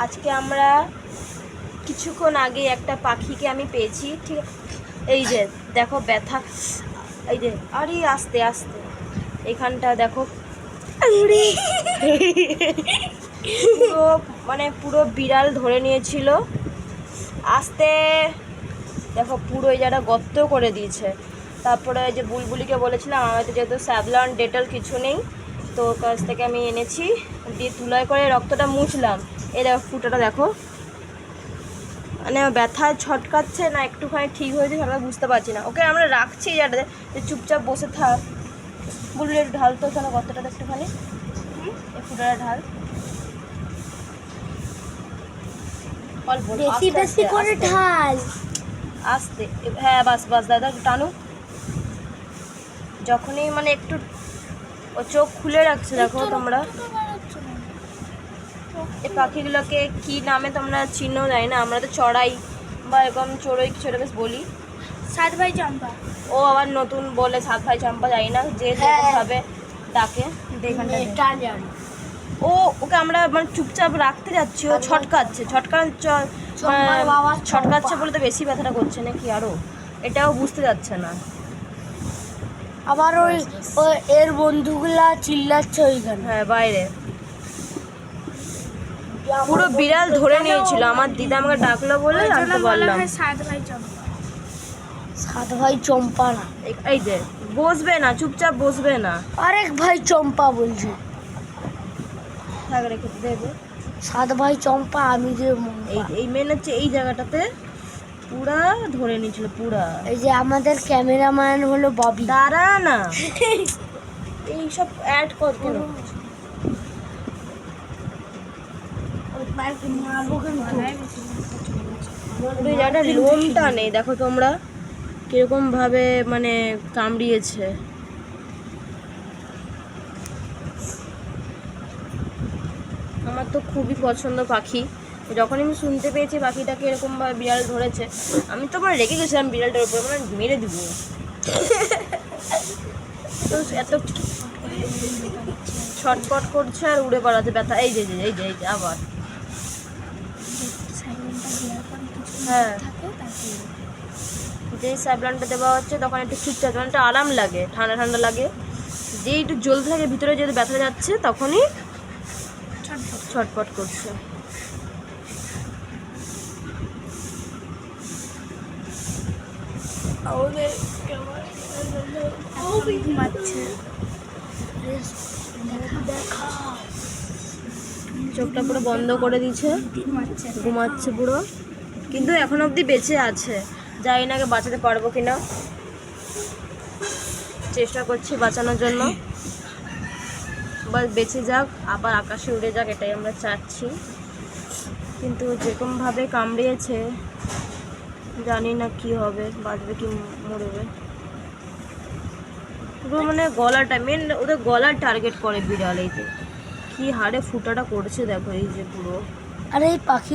আজকে আমরা কিছুক্ষণ আগে একটা পাখিকে আমি পেয়েছি, ঠিক এই যে দেখো ব্যথা, এই যে আরে আস্তে আস্তে এখানটা দেখো পুরো মানে পুরো বিড়াল ধরে নিয়েছিল। আস্তে দেখো পুরো এই জায়গাটা গর্ত করে দিয়েছে। তারপরে ওই যে বুলবুলিকে বলেছিলাম আমার তো যেহেতু স্যাভলন ডেটল কিছু নেই, তো ওর কাছ থেকে আমি এনেছি, দিয়ে তুলায় করে রক্তটা মুছলাম। এই দেখো ফুটাটা দেখো, মানে ব্যথায় ছটকাচ্ছে না একটুখানি ঠিক হয়েছে সেটা বুঝতে পারছি না। ওকে আমরা রাখছি এই জায়গাটাতে যে চুপচাপ বসে থাক। বুলবুলি একটু ঢাল তো ওখানে গর্তটাতে একটুখানি, এই ফুটাটা ঢাল অল্প বেশি বেশি করে ঢাল। আস্তে, হ্যাঁ বাস বাস দাদা টানু। যখনই মানে একটু ও চোখ খুলে রাখছে দেখো তোমরা। এই পাখিগুলোকে কি নামে তোমরা চিনো জানি না, আমরা তো চড়াই বা এরকম চড়ই কিছু একটা বেশ বলি। সাত ভাই চম্পা। ও আবার নতুন বলে সাত ভাই চম্পা, জানি না যে যেরকমভাবে ডাকে। ও ওকে আমরা মানে চুপচাপ রাখতে যাচ্ছি, ও ছটকাচ্ছে ছটকাচ্ছে বলে তো বেশি ব্যথাটা করছে নাকি আরও, এটাও বুঝতে যাচ্ছে না। আবার ওই এর বন্ধুগুলা চিল্লাচ্ছে ওইখানে। হ্যাঁ বাইরে পুরো বিড়াল ধরে নিয়েছিল। আমার দিদা আমাকে ডাকলো বলে জানতে পারলাম। সাত ভাই চম্পা না, এই যে বসবে না, চুপচাপ বসবে না। আরেক ভাই চম্পা বলছে। থাক রেখে দেবে। সাত ভাই চম্পা, আমি যে এই মেন হচ্ছে এই জায়গাটাতে পুরা ধরে নিয়েছিল পুরা। এই যে আমাদের ক্যামেরাম্যান হলো ববি। দাঁড়া না, এই সব অ্যাড কর কেন? এই জায়গাটা লোমটা নেই দেখো তোমরা কিরকম ভাবে মানে কামড়িয়েছে। আমার তো খুবই পছন্দ পাখি। যখন আমি শুনতে পেয়েছি পাখিটাকে এরকমভাবে বিড়াল ধরেছে, আমি তো মানে রেখে গেছিলাম বিড়ালটার উপরে, মানে মেরে দিব। তো এত ছটপট করছে আর উড়ে পালাতে ব্যথা। এই যে এই যে এই যে আবার, হ্যাঁ যেই স্যাভলনটা দেওয়া হচ্ছে তখন একটু চুপচাপ, মানে একটু আরাম লাগে, ঠান্ডা ঠান্ডা লাগে। যেই একটু জ্বলতে থাকে ভিতরে যেহেতু ব্যথা যাচ্ছে তখনই ছটপট করছে। চোখটা পুরো বন্ধ করে দিয়েছে, ঘুমাচ্ছে পুরো, কিন্তু এখন অবধি বেঁচে আছে। জানি না বাঁচাতে পারবো কিনা, চেষ্টা করছি বাঁচানোর জন্য। বাস বেঁচে যাক, আবার আকাশে উড়ে যাক, এটাই আমরা চাচ্ছি। কিন্তু যেরকমভাবে কামড়িয়েছে জানি না কি হবে, বাঁচবে কি মরবে। পুরো মানে গলাটা মেন, ওদের গলার টার্গেট করে বিড়াল। এই যে কি হারে ফুটাটা করছে দেখো, এই যে পুরো। আর এই পাখি